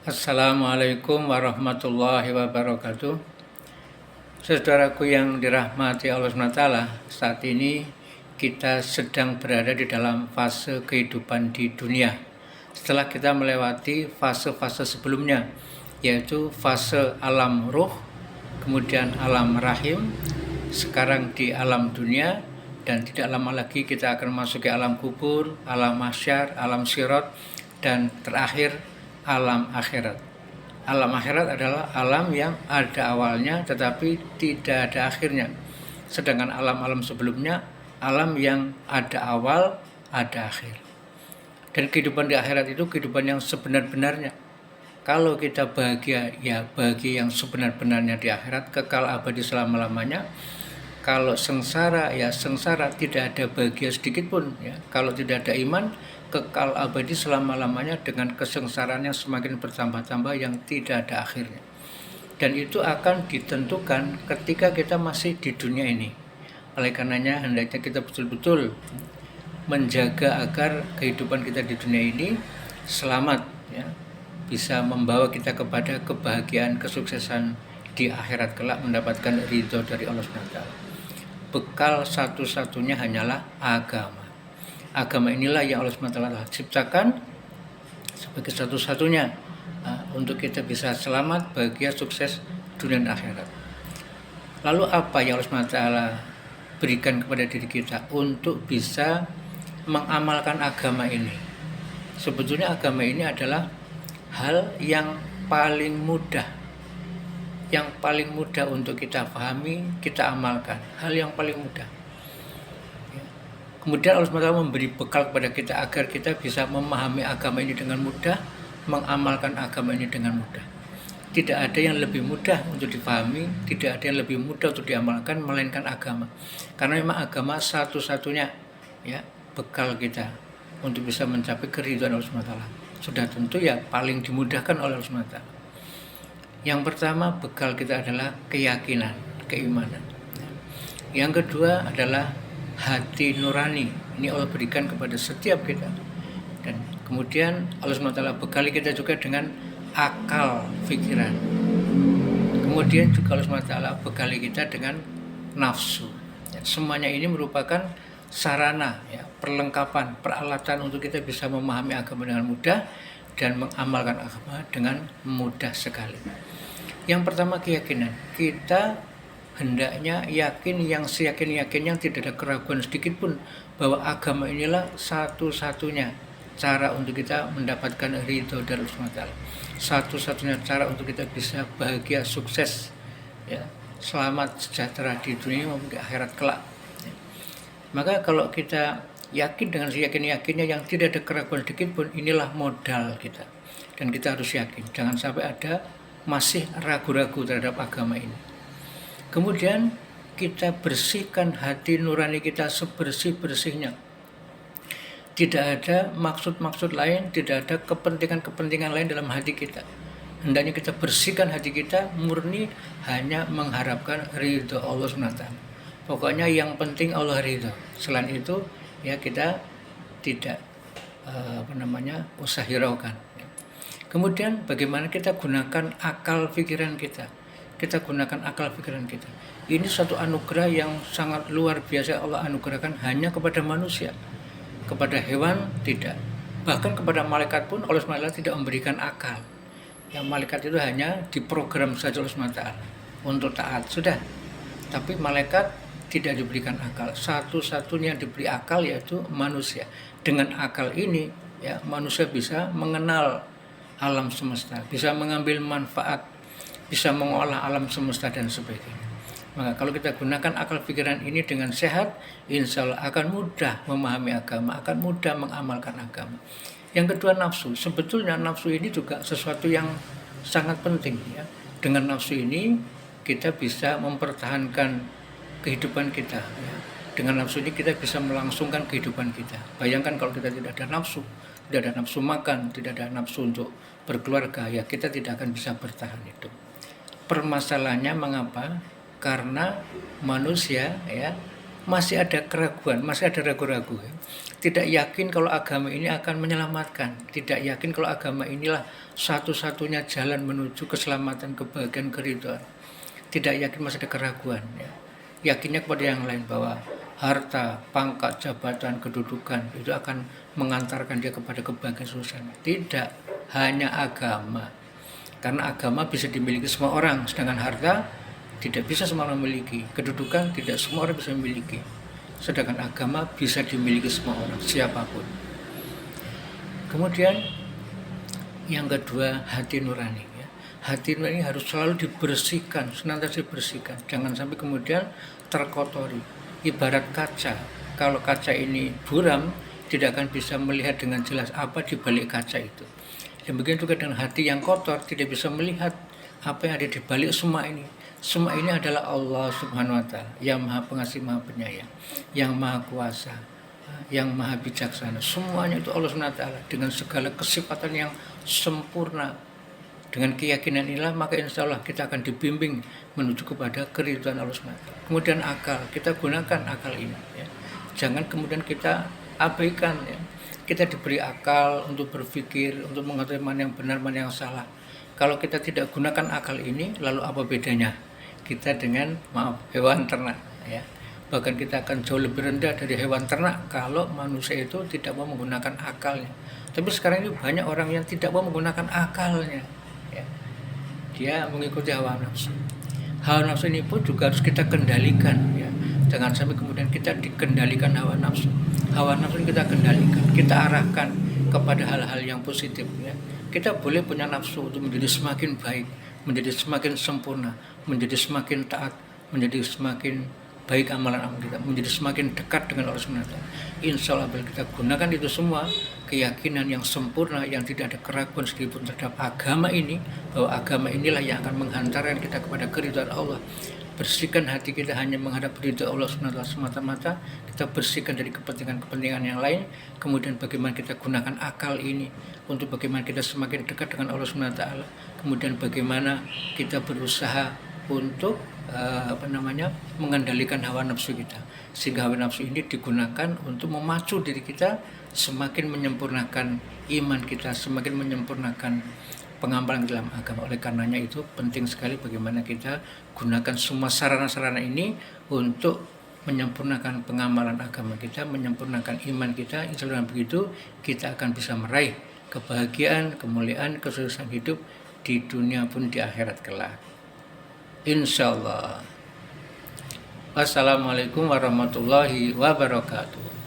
Assalamualaikum warahmatullahi wabarakatuh. Saudaraku yang dirahmati Allah SWT, saat ini kita sedang berada di dalam fase kehidupan di dunia. Setelah kita melewati fase-fase sebelumnya, yaitu fase alam ruh, kemudian alam rahim, sekarang di alam dunia, dan tidak lama lagi kita akan memasuki alam kubur, alam mahsyar, alam sirat, dan terakhir alam akhirat. Alam akhirat adalah alam yang ada awalnya tetapi tidak ada akhirnya. Sedangkan alam-alam sebelumnya alam yang ada awal, ada akhir. Dan kehidupan di akhirat itu kehidupan yang sebenar-benarnya. Kalau kita bahagia, ya bahagia yang sebenar-benarnya di akhirat, kekal abadi selama-lamanya. Kalau sengsara, ya sengsara, tidak ada bahagia sedikit pun. Ya. Kalau tidak ada iman, kekal abadi selama-lamanya dengan kesengsaraan yang semakin bertambah-tambah yang tidak ada akhirnya. Dan itu akan ditentukan ketika kita masih di dunia ini. Oleh karenanya hendaknya kita betul-betul menjaga agar kehidupan kita di dunia ini selamat, ya, bisa membawa kita kepada kebahagiaan, kesuksesan di akhirat kelak, mendapatkan ridho dari Allah SWT. Bekal satu-satunya hanyalah agama. Agama inilah yang Allah SWT ciptakan sebagai satu-satunya untuk kita bisa selamat, bahagia, sukses dunia dan akhirat. Lalu apa yang Allah SWT berikan kepada diri kita untuk bisa mengamalkan agama ini? Sebetulnya agama ini adalah hal yang paling mudah, untuk kita pahami, kita amalkan. Hal yang paling mudah. Kemudian Allah SWT memberi bekal kepada kita agar kita bisa memahami agama ini dengan mudah, mengamalkan agama ini dengan mudah. Tidak ada yang lebih mudah untuk dipahami, tidak ada yang lebih mudah untuk diamalkan melainkan agama. Karena memang agama satu-satunya, ya, bekal kita untuk bisa mencapai keridhaan Allah SWT. Sudah tentu ya paling dimudahkan oleh Allah SWT. Yang pertama, bekal kita adalah keyakinan, keimanan. Yang kedua adalah hati nurani. Ini Allah berikan kepada setiap kita. Dan kemudian Allah SWT bekali kita juga dengan akal pikiran. Kemudian juga Allah SWT bekali kita dengan nafsu. Semuanya ini merupakan sarana, ya, perlengkapan, peralatan untuk kita bisa memahami agama dengan mudah dan mengamalkan agama dengan mudah sekali. Yang pertama, keyakinan. Kita hendaknya yakin yang seyakin-yakinnya, tidak ada keraguan sedikit pun bahwa agama inilah satu-satunya cara untuk kita mendapatkan ridho dari Allah SWT. Satu-satunya cara untuk kita bisa bahagia, sukses, ya, selamat, sejahtera di dunia maupun di akhirat kelak. Ya. Maka kalau kita yakin dengan seyakin-yakinnya yang tidak ada keraguan sedikit pun, inilah modal kita. Dan kita harus yakin, jangan sampai ada masih ragu-ragu terhadap agama ini. Kemudian kita bersihkan hati nurani kita sebersih-bersihnya. Tidak ada maksud-maksud lain, tidak ada kepentingan-kepentingan lain dalam hati kita. Hendaknya kita bersihkan hati kita murni hanya mengharapkan ridho Allah SWT. Pokoknya yang penting Allah ridho. Selain itu ya kita tidak usah hiraukan. Kemudian bagaimana kita gunakan akal pikiran kita. Kita gunakan akal pikiran kita. Ini suatu anugerah yang sangat luar biasa Allah anugerahkan hanya kepada manusia. Kepada hewan tidak. Bahkan kepada malaikat pun Allah SWT tidak memberikan akal. Yang malaikat itu hanya diprogram saja Allah SWT untuk taat, sudah. Tapi malaikat tidak diberikan akal. Satu-satunya yang diberi akal yaitu manusia. Dengan akal ini, ya, manusia bisa mengenal alam semesta, bisa mengambil manfaat, bisa mengolah alam semesta dan sebagainya. Maka kalau kita gunakan akal pikiran ini dengan sehat, insya Allah akan mudah memahami agama, akan mudah mengamalkan agama. Yang kedua, nafsu. Sebetulnya nafsu ini juga sesuatu yang sangat penting, ya. Dengan nafsu ini kita bisa mempertahankan kehidupan kita, ya. Dengan nafsu ini kita bisa melangsungkan kehidupan kita. Bayangkan kalau kita tidak ada nafsu, tidak ada nafsu makan, tidak ada nafsu untuk berkeluarga, ya kita tidak akan bisa bertahan hidup. Permasalahannya mengapa? Karena manusia, ya, masih ada keraguan, masih ada ragu-ragu. Tidak yakin kalau agama ini akan menyelamatkan, tidak yakin kalau agama inilah satu-satunya jalan menuju keselamatan, kebahagiaan, keridhaan. Tidak yakin, masih ada keraguan. Ya. Yakinnya kepada yang lain bahwa harta, pangkat, jabatan, kedudukan itu akan mengantarkan dia kepada kebahagiaan suasana. Tidak, hanya agama. Karena agama bisa dimiliki semua orang, sedangkan harta tidak bisa semua orang memiliki. Kedudukan tidak semua orang bisa memiliki. Sedangkan agama bisa dimiliki semua orang, siapapun. Kemudian yang kedua, hati nurani. Ya. Hati nurani harus selalu dibersihkan, senantiasa dibersihkan. Jangan sampai kemudian terkotori. Ibarat kaca, kalau kaca ini buram, tidak akan bisa melihat dengan jelas apa di balik kaca itu. Demikian juga dengan hati yang kotor, tidak bisa melihat apa yang ada di balik semua ini. Semua ini adalah Allah Subhanahu wa Ta'ala, yang Maha Pengasih, Maha Penyayang, yang Maha Kuasa, yang Maha Bijaksana. Semuanya itu Allah Subhanahu wa Ta'ala dengan segala kesifatan yang sempurna. Dengan keyakinan inilah maka insya Allah kita akan dibimbing menuju kepada keridhaan Allah Subhanahu wa Ta'ala. Kemudian akal, kita gunakan akal ini. Ya. Jangan kemudian kita abaikan. Ya. Kita diberi akal untuk berpikir, untuk mengetahui mana yang benar, mana yang salah. Kalau kita tidak gunakan akal ini, lalu apa bedanya kita dengan hewan ternak? Ya. Bahkan kita akan jauh lebih rendah dari hewan ternak kalau manusia itu tidak mau menggunakan akalnya. Tapi sekarang ini banyak orang yang tidak mau menggunakan akalnya. Ya. Dia mengikuti hawa nafsu. Hawa nafsu ini pun juga harus kita kendalikan. Ya. Jangan sampai kemudian kita dikendalikan hawa nafsu. Hawa nafsu kita kendalikan, kita arahkan kepada hal-hal yang positif. Ya. Kita boleh punya nafsu untuk menjadi semakin baik, menjadi semakin sempurna, menjadi semakin taat, menjadi semakin baik amalan-amalan kita, menjadi semakin dekat dengan Allah SWT. Insya Allah bila kita gunakan itu semua, keyakinan yang sempurna, yang tidak ada keraguan sedikitpun terhadap agama ini, bahwa agama inilah yang akan menghantarkan kita kepada keridhaan Allah. Bersihkan hati kita hanya menghadap ridha Allah SWT semata-mata. Kita bersihkan dari kepentingan-kepentingan yang lain. Kemudian bagaimana kita gunakan akal ini untuk bagaimana kita semakin dekat dengan Allah SWT. Kemudian bagaimana kita berusaha untuk mengendalikan hawa nafsu kita, sehingga hawa nafsu ini digunakan untuk memacu diri kita semakin menyempurnakan iman kita, semakin menyempurnakan pengamalan dalam agama. Oleh karenanya itu penting sekali bagaimana kita gunakan semua sarana-sarana ini untuk menyempurnakan pengamalan agama kita, menyempurnakan iman kita. Insya Allah begitu kita akan bisa meraih kebahagiaan, kemuliaan, kesuksesan hidup di dunia pun di akhirat kelak. Insya Allah. Wassalamualaikum warahmatullahi wabarakatuh.